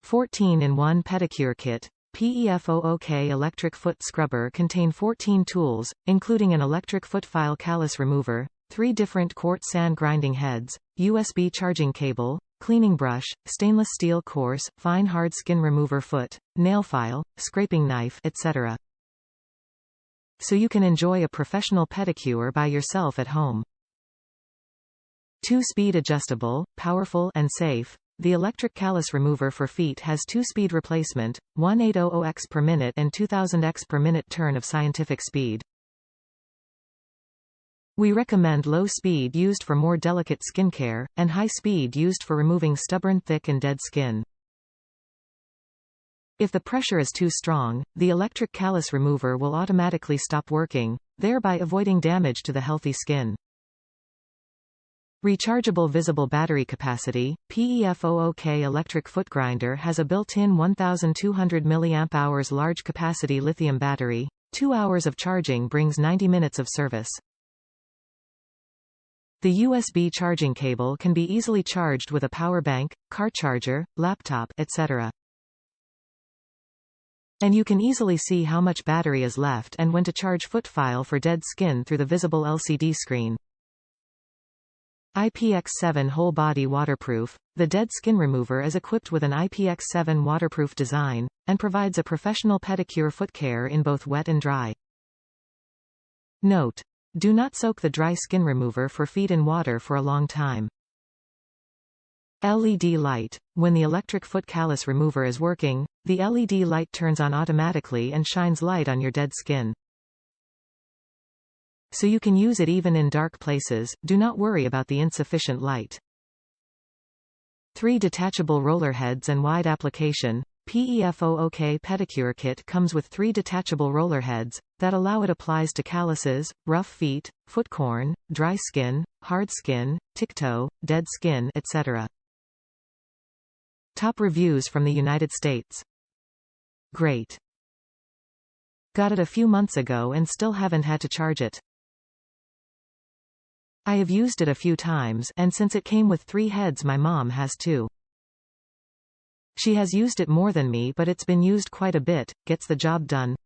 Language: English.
14-in-1 Pedicure Kit. PEFOOK electric foot scrubber contain 14 tools, including an electric foot file callus remover, 3 different quartz sand grinding heads, USB charging cable, cleaning brush, stainless steel coarse, fine hard skin remover foot, nail file, scraping knife, etc. So you can enjoy a professional pedicure by yourself at home. 2-speed adjustable, powerful and safe. The electric callus remover for feet has 2-speed replacement, 1800x per minute and 2000x per minute turn of scientific speed. We recommend low speed used for more delicate skincare, and high speed used for removing stubborn, thick and dead skin. If the pressure is too strong, the electric callus remover will automatically stop working, thereby avoiding damage to the healthy skin. Rechargeable visible battery capacity. PEFOOK electric foot grinder has a built-in 1200 mAh large capacity lithium battery. 2 hours of charging brings 90 minutes of service. The USB charging cable can be easily charged with a power bank, car charger, laptop, etc. And you can easily see how much battery is left and when to charge foot file for dead skin through the visible LCD screen. IPX7 whole body waterproof. The dead skin remover is equipped with an IPX7 waterproof design, and provides a professional pedicure foot care in both wet and dry. Note: do not soak the dry skin remover for feet in water for a long time. LED light. When the electric foot callus remover is working, the LED light turns on automatically and shines light on your dead skin. So you can use it even in dark places. Do not worry about the insufficient light. 3 detachable roller heads and wide application. PEFOOK Pedicure Kit comes with 3 detachable roller heads that allow it applies to calluses, rough feet, foot corn, dry skin, hard skin, tick-toe, dead skin, etc. Top reviews from the United States. Great. Got it a few months ago and still haven't had to charge it. I have used it a few times, and since it came with 3 heads my mom has too. She has used it more than me, but it's been used quite a bit, gets the job done.